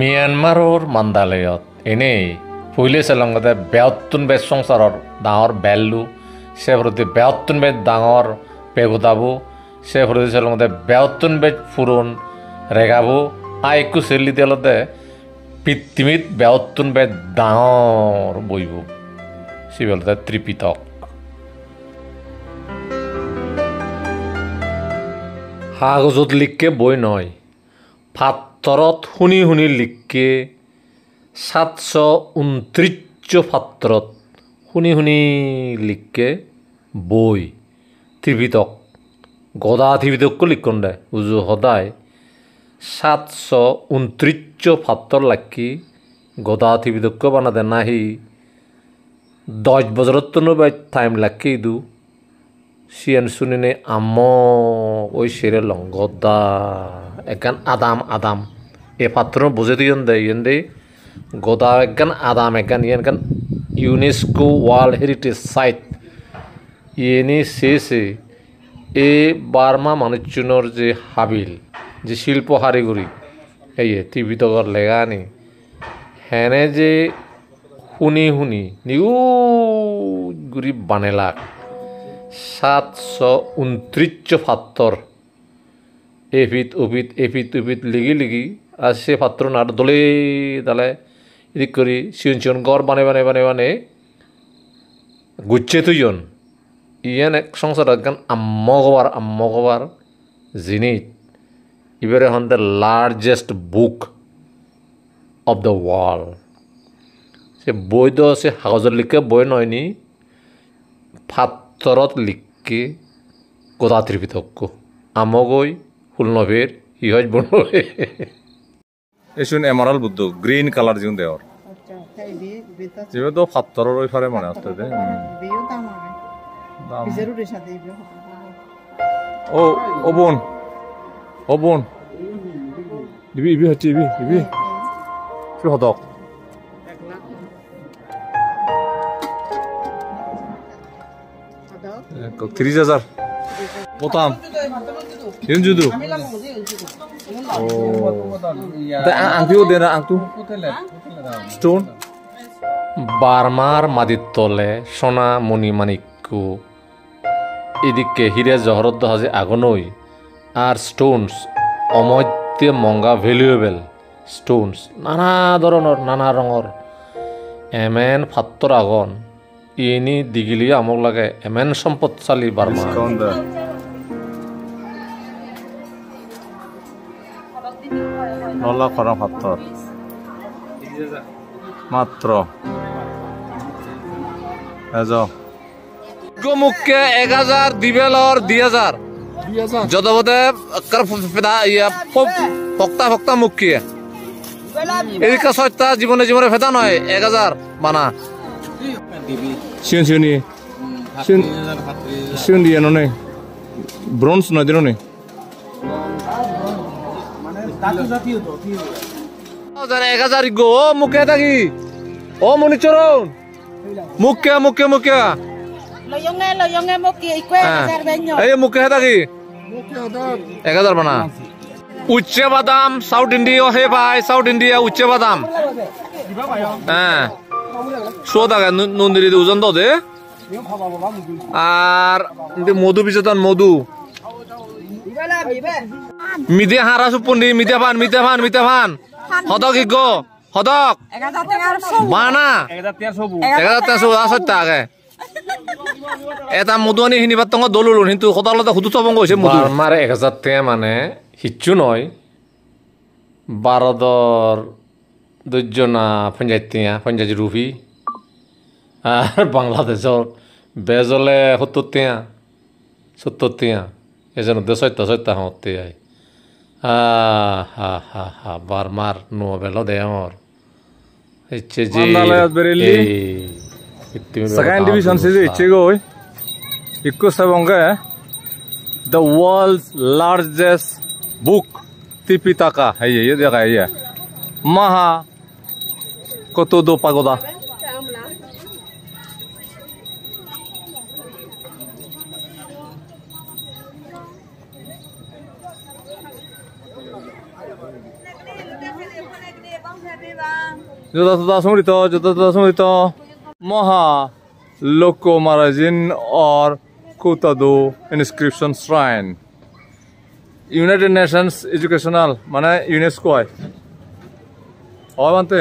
মিয়ানমাৰৰ মাণ্ডালয়ত এনেই পहिले শ্ৰীলংকাতে 72 বেজ সংসাৰৰ ডাঙৰ বেলু সেভৰতে 72 বেজ ডাঙৰ পেগুদাবো সেভৰতে শ্ৰীলংকাতে 72 বেজ ফুৰণ ৰেগাবো আইকু চেলি তেলতে পৃথিৱীত 72 বেজ ডাঙৰ বইব সিবলতে ত্ৰিপিটক কাগজত লিখকে বই নয় ফাত্তৰত শুনি শুনি লিখকে 729 ফাত্তৰত শুনি শুনি লিখকে বই ত্ৰিপিটক গদা ত্ৰিপিটকো লিখন দে উজু সদায় 729 ফাত্তৰ লাখি গদা ত্ৰিপিটকো বানা দে নাহি 10 বছৰত তো নবাই টাইম লাখি দু সিয়ান শুনিনে আম ওই সেরে লঙ্গদা একগান আদাম এ পাত্র বুঝে দিয়েন দে গদা একগান আদাম একগান ইয়ান ইউনেস্কো ওয়ার্ল্ড হেরিটেজ সাইট ইয়েনি শেষে এ বার্মা মানুষজনের যে হাবিল যে শিল্প হারিগুড়ি এই ত্রিপিটকর লেগা নি হেনে যে শুনি শুনি নিগুড়ি বানেলাক 729 ফাত্তর এফিত উফিত লিগি আর সে ফাত্র না দলে দালে এদিক করি সিয়ন গড় বানে গুচ্ছে তুইজন ইয়ান এক সংসার একখান আম্মগবার জিনিস এবারে হন the largest book of the world সে বই তো সে কাগজের লিখে বই নয়নি ফাত্তরত লিখকে গদা ত্রিপিটক আমগই ফুলনভের ইহজ বনবে এসুন এমারাল বুদ্ধ গ্রিন কালার জিন দেওয়ার যেবে তো ফাত্তরের ওই ফারে মনে আসতে দে ও বোন ইবি হচ্ছে ইবি কি হদক kok 3000 botam yun judu oh ta angtu dena angtu stone বার্মার মাদির তলে সোনা মণি মানিক্য এদিকে হিরে জহরত হাজে আগনই আর স্টোনস অমধ্যে মঙ্গা ভ্যালুয়েবল স্টোনস নানা ধরনের নানা রঙর এমেন ফাত্তর আগন ইনি দিগিলি আমক লাগে এমেন সম্পদশালী বার্মা নলা খরা ফাত্তর মাত্র মুখে 1000 দিবেলর 2000 যদবদে ফক্তা মুখে এদিকে সত্যা জীবনে ফেদা নয় 1000 বানা সিউন দিয়ে নে ব্রোঞ্জ নয় দিন 1000 গো মুখে থাকি ও মনিচরণ মুখে এই মুখে থাকি 1000 বানা উচ্চে বাদাম সাউথ ইন্ডিয়া হে ভাই সাউথ ইন্ডিয়া উচ্চে বাদাম হ্যাঁ সোদাগে নুন দিলে ওজন তো দে আর মধু বিচতন মধু মিদে হারা সুপুন্ডি মিদে ফান হদক ইগো হদক বানা 1000 আগে এটা মধু আনি হিনিবাত তঙ্গ দলুল কিন্তু সদালতে হুতু তবং গৈছে মধু আমার 1000 টাকা মানে হিচ্ছু নয় ভারতর দুজনা পঞ্চায়েত রুপি আর বাংলাদেশের বেজলে 70 টাকা এজন 6 হতে আই বার্মার নোবেল দে আমার ইচ্ছে যে সেকেন্ড ডিভিশন সে ইচ্ছে গই ইকো সাবঙ্গে the world's largest book Tripitaka এই দেখা এই মাহা কত দো পাগোদা যথাযথ সমৃত মহা লোকো মারাজিন और কোতাদো inscription shrine United Nations Educational মানে ইউনেস্কো হয় মানতে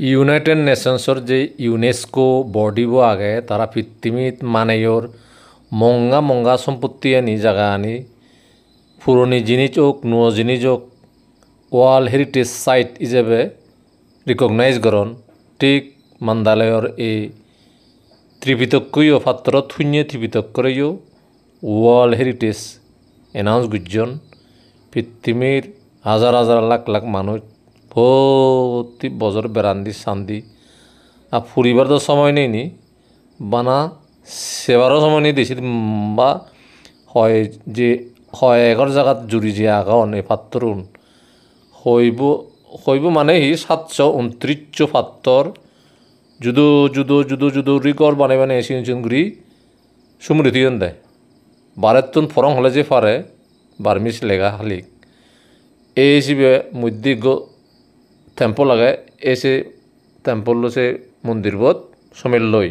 ইউনাইটেড নেশনসর যে ইউনেস্কো বডিব আগে তারা পৃথিবীত মানেয়র মঙ্গা সম্পত্তি আনি জায়গা আনি পুরনি জিনিস হোক নুয় জিনিস হোক ওয়ার্ল্ড হেরিটেজ সাইট হিসেবে রিকগনাইজ করন ঠিক মান্দালয়র এই ত্রিপিতকীয় পাত্র থুইয়ে ত্রিপিতকরেও ওয়ার্ল্ড হেরিটেজ এনাউন্স গুজন পৃথিবীর হাজার লাখ মানুষ প্রতি বছর বেড়ান্দি শান্তি আর ফুরিবার তো সময় নেই বানা সেবারও সময় নেই দেশে বা হয় যে হয় এগর জায়গাত জুড়ি যে আগান এই পাত্রুন হইব মানে হি 729 পাত্র জুদো রিকর বানাই এসিন ঘুরি সুমৃতি দেয় বারের ফরং হলে যে পারে বার্মিস লেগা হালিক এই হিসেবে মধ্যে টেম্পল লাগে এসে টেম্পল সে মন্দিরবোধ সমিল লই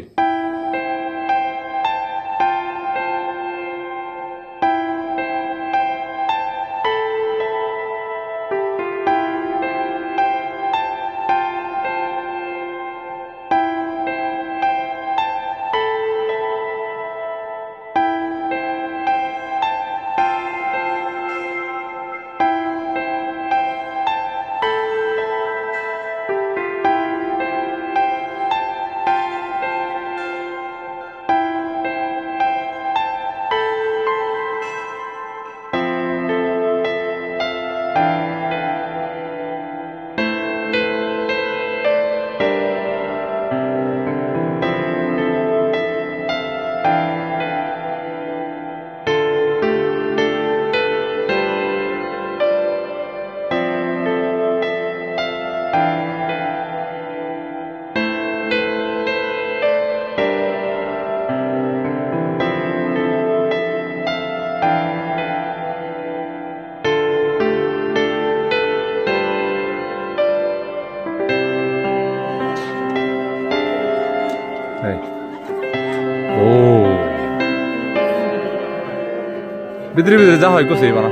ভিতরে যা হয় কোসে বানা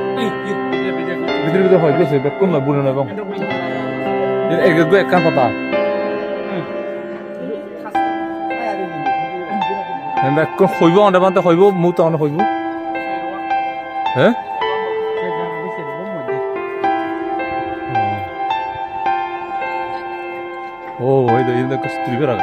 ভিতরে হয় কোসে বেকুন না বুনে না এবং এগো এক কান পাতা বেকুন হইব অন্ডে বানতে হইব মুতা অন হইব হ্যাঁ ও ওই দে ইন্দা কস্তুরি বেরা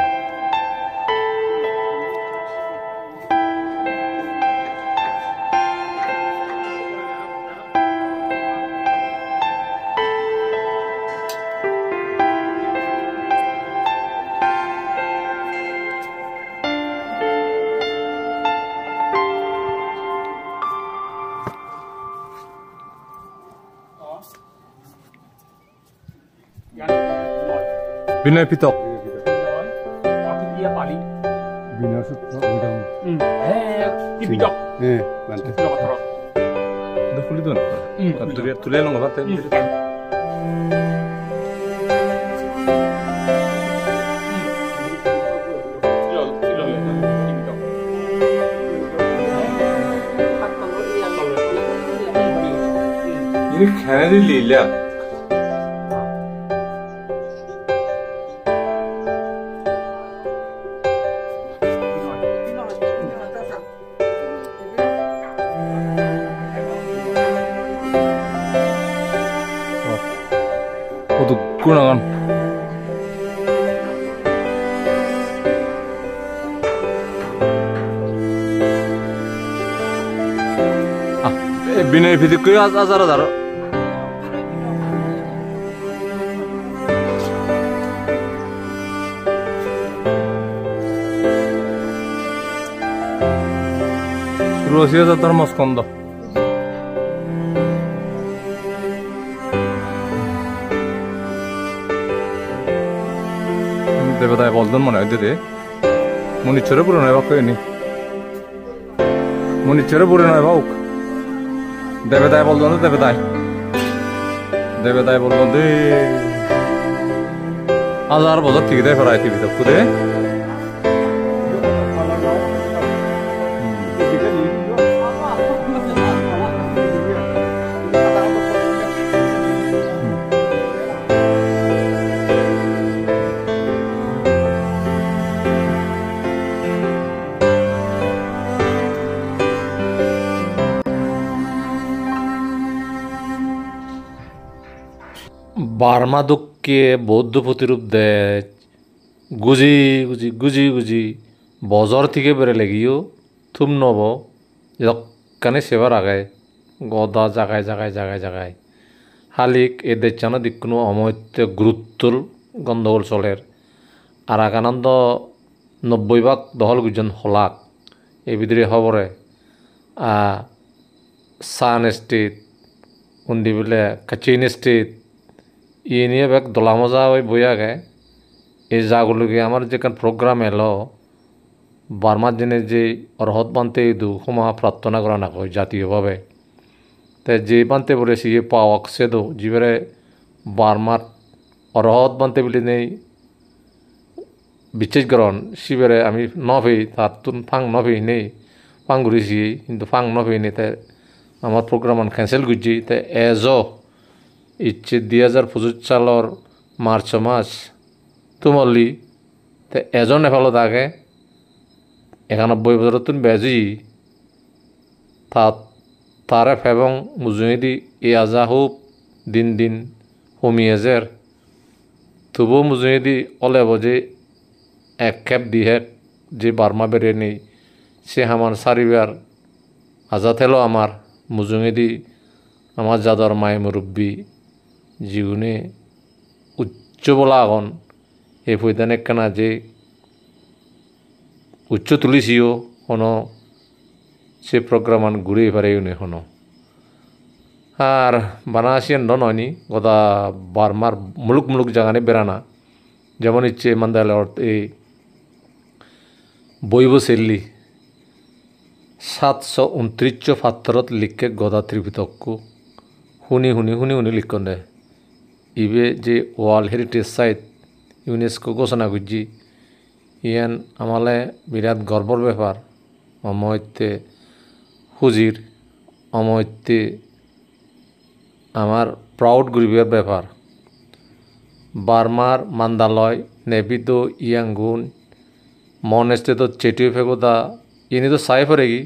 বিনয় পিতক বিনয় সূত্র উদাম পিতক বানতে ফুলি তো তুলে লঙ্গ ভাত ini খেয়ালি লিলা কত গুণাগান বিনয় ভিত্তিক হাজার রসিয়া যাত্রার মস্কন্দ দেবতায় বলদন মনে হয় দিদি মনিচ্ছরে পুরো নয় বাক্য এনি মনিচ্ছরে পুরো নয় বাউক দেবতায় বলদন দেবতায় দেবে তাই বললো দে 1000 বছর থেকে দেয় ফেরাই টিভি তক্কু দে বার্মা দুঃখকে বৌদ্ধ প্রতিরূপ দেয় গুজি গুজি গুজি গুজি বজর থেকে বেড়ে লেগিও থুম নব যকানে সেবার আগায় গদা জাগায় জাগায় জাগায় জাগায় হালিক এদের চানো দিকুনো অমৈত্য গুরুত্বর গণ্ডগোল চলের আরাকানন্দ 90 ভাগ দহল গুজন হলাক এই ভিতরে খবরে সান স্টেট উন্দি বলে কাচিন স্টেট ইয়ে নিয়ে বেক দলা মজা ওই বইয়া গে এই যাগুলোকে আমার যেখান প্রোগ্রাম এলো বার্মার দিনে যে অরহত বানতে ইদু ক্ষমা প্রার্থনা করা না কয় জাতীয়ভাবে তাই যে বানতে বলেছি ইয়ে পাওয়াক সেদো যিবারে বার্মার অরহত বানতে বলে নেই বিচ্ছেদ গ্রহণ শিবেরে আমি নভেই তার তুন ফাং নভেই নেই ফাং ঘুরেছি কিন্তু ফাং নভেই নেই তাই আমার প্রোগ্রাম ক্যান্সেল করছি তাই ইচ্ছে 2025 সালের মার্চ মাস তুমল্লি তে এজন নেফালো থাকে 91 বছর তুন বেজি তারে ফেবং মুজুদি এ আজা হুপ দিন দিন হমিয়েজের তবু মুজুদি অলে বজে এক খেপ দিহে যে বার্মা বেড়ে নেই সে আমার সারিবার আজা থেলো আমার মুজুদি আমার যাদর মায় মুরব্বী জীবনে উচ্চ বলা আগন এই ফৈদান একখানা যে উচ্চ তুলিছিও হনো সে প্রোগ্রামান ঘুরে পারেও নে হনো আর বানাসিয়ান নয়নি গদা বার্মার মুলুক মুলুক জাগানে বেড়ানা যেমন ইচ্ছে মান্দালয় এই বইব সেল্লি 729 ফাত্তরত লিখে গদা ত্রিপিতক্কু শুনি শুনি শুনি শুনি লিখন দে ইবে যে ওয়ার্ল্ড হেরিটেজ সাইট ইউনেস্কো ঘোষণা করছি ইয়ান আমালে বিরাট গর্বর ব্যাপার অময়তে হুজির অময়তে আমার প্রাউড গরিবের ব্যাপার বার্মার মান্দালয় নেবিদ ইয়াঙ্গুন মনেস্তে তো চেটিও ফেগোদা ইনি তো সাই ফরেগি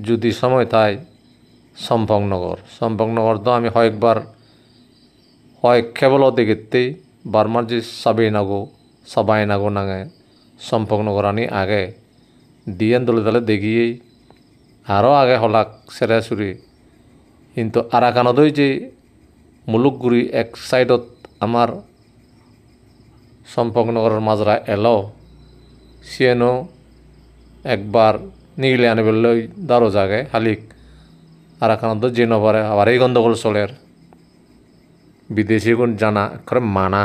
যদি সময় তাই সম্পংনগর তো আমি কয়েকবার কেবল দেখতেই বার্মার যে সবাই নাগো নাঙে সম্পংনগর আনি আগে দিয়েন দলে দলে দেখিয়েই আরও আগে হলাক সেরাসুরি কিন্তু আরাকানদই যে মুলুকগুড়ি এক সাইডত আমার সম্পংনগরের মাজরা এলো সিয়েনো একবার নিগলে আনিবলৈ দারো জাগে হালিক আরাকানন্দ যে নপারে আবার এই গণ্ডগোল চলের বিদেশি গুণ জানা করে মানা